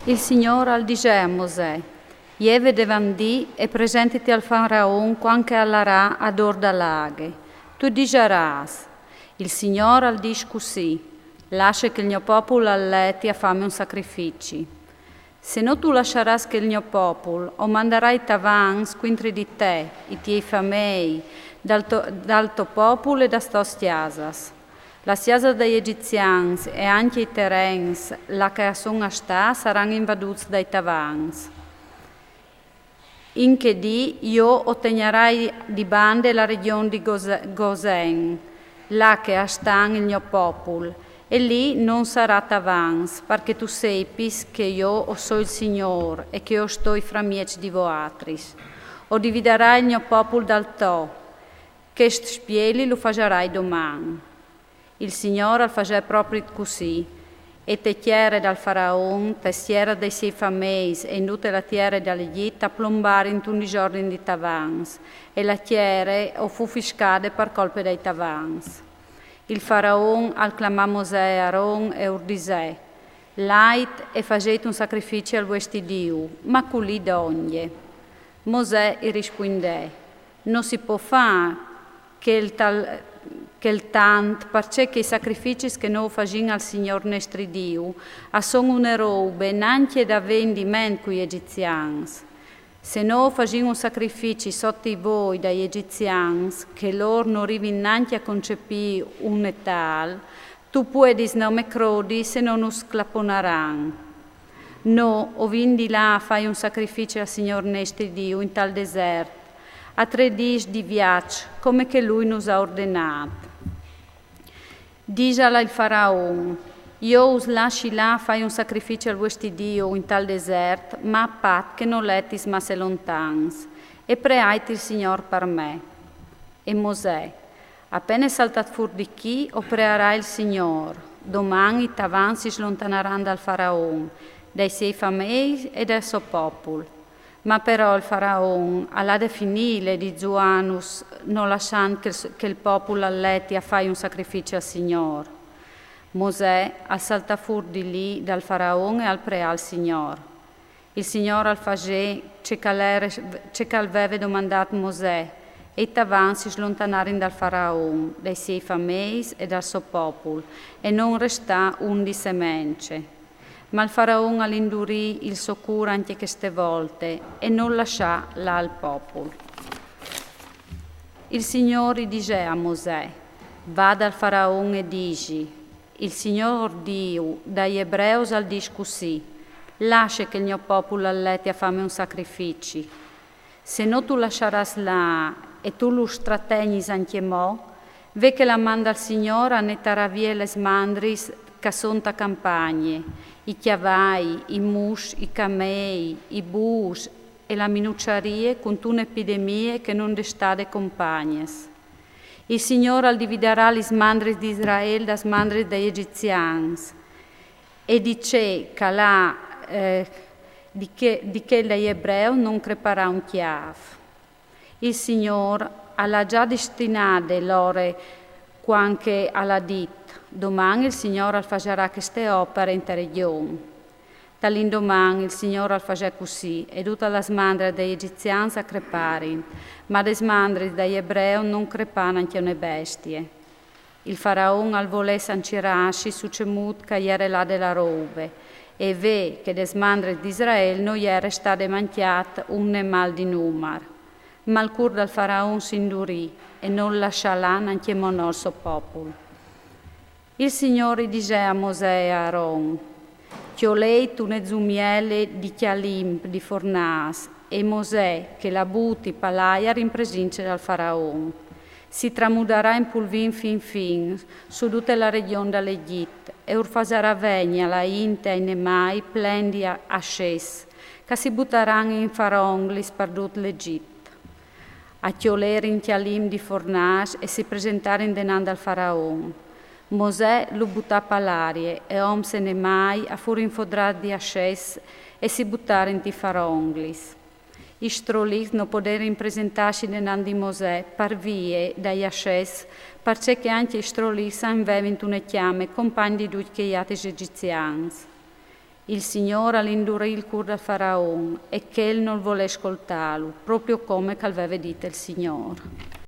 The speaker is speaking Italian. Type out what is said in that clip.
Il Signore al dice a Mosè, Ieve devandì e presentiti al faraon quanche all'arà ad orda laghe. Tu digeras, il Signore al dice così, lascia che il mio popolo alleti a fame un sacrifici. Se no tu lasceras che il mio popolo, o manderai tavans quintri di te, i tiei famei, dal tuo popolo e da sto stiasas. La stiasa degli egiziani e anche i terrens, la che sono a sta, saranno invaduti dai tavans. In che dì io ottenerai di bande la regione di Gosen, là che stan il mio popolo, e lì non sarà tavans, perché tu sepis che io so il Signore e che io sto fra mieci di voatris. O dividerai il mio popolo dal to, che spieli lo facerai domani. Il Signore al face proprio così, e te chiere dal faraon, te stiera dei sei fameis, e in tutte la tiere dall'Egitto a plombare in tutti i giorni di tavans, e la tiere o fu fiscade per colpe dei tavans. Il faraon al clamà Mosè e Aaron e urdisè, lait e facete un sacrificio al vostro Dio, ma culì d'ogni. Mosè gli rispondè, non si può fare che il tant, perché i sacrifici che noi facciamo al Signor nostro Dio, sono una roba, neanche da vendimento con gli egiziani. Se noi facciamo un sacrificio sotto voi dagli egiziani, che loro non arrivano neanche a concepire un tal, tu puoi non me crodi se non lo sclaponeranno. No, o vindi là fai un sacrificio al Signor nostro Dio in tal deserto, a 3 giorni di viaggio, come che Lui nos ha ordinato. Dicela il faraon, io us lasci là fai un sacrificio al vostro Dio in tal deserto, ma a pat che non letis ma se lontans, e preaiti il Signor per me. E Mosè, appena saltat fuori di chi, o prearà il Signor, domani i tavan si slontaneranno dal faraon, dai sei famei e dal suo popolo. Ma però il faraon, alla definire di Zuanus, non lasciando che il popolo alleti a fare un sacrificio al Signore. Mosè al salta fuori di lì dal faraon e al prea al Signore. Il Signore al fagè, c'è che aveva domandato Mosè, e i tavan si slontanaren dal faraon, dai sei fameis e dal suo popolo, e non resta un di semence. Ma il faraon all'indurì il suo cura anche queste volte e non lasciò là il popolo. Il Signore dice a Mosè, vada al faraon e dici, il Signor Dio dagli Ebrei al dice così, lascia che il mio popolo alleti a fame un sacrificio. Se no tu lasceras là e tu lo strategnis anche mo, ve che la manda il Signore a nettarà via le smandris che sono a campagne, i chiavai, i mus, i camei, i bus e la minucciarie con un'epidemie che non destade compagnes. Il Signore al dividerà le smandris di Israele da smandris degli egiziani e dice che là di che gli ebrei non creparà un chiav. Il Signore ha già destinato loro quanche alla dit. Domani il Signore farà queste opere in regione. Dall'indomani il Signore al farà così, e tutta la smandra degli egiziani a crepare, ma le smandre degli ebrei non crepano anche le bestie. Il faraon al volè sancirasci succemut che ieri là della robe, e ve che le smandre di Israele non ieri state manchiate un ne mal di numar. Ma il cur del faraon si indurì, e non lasciò là neanche il suo popolo. Il Signore dice a Mosè e a Aaron, chiolei tu ne zumiele di chialim di fornas, e Mosè che la buti palaia rimpresince dal faraon. Si tramuderà in pulvin fin su tutta la regione dall'Egitto, e urfasarà vegna la inte e nemai plendi a sces, che si butteranno in farongli sperdut l'Egitto. A chiolere in chialim di fornas e si presentare in denanda al faraon. Mosè lo buttò all'aria e om se ne mai a fu rinfodrato di asces e si buttare in ti faronglis. I strolis non poterono presentarsi denando di Mosè per vie dagli asces, perché anche i strolis avevano una chiame compagni di tutti gli altri egiziani. Il Signore all'indurì il cuore del faraon e che non vuole ascoltarlo, proprio come che aveva detto il Signore.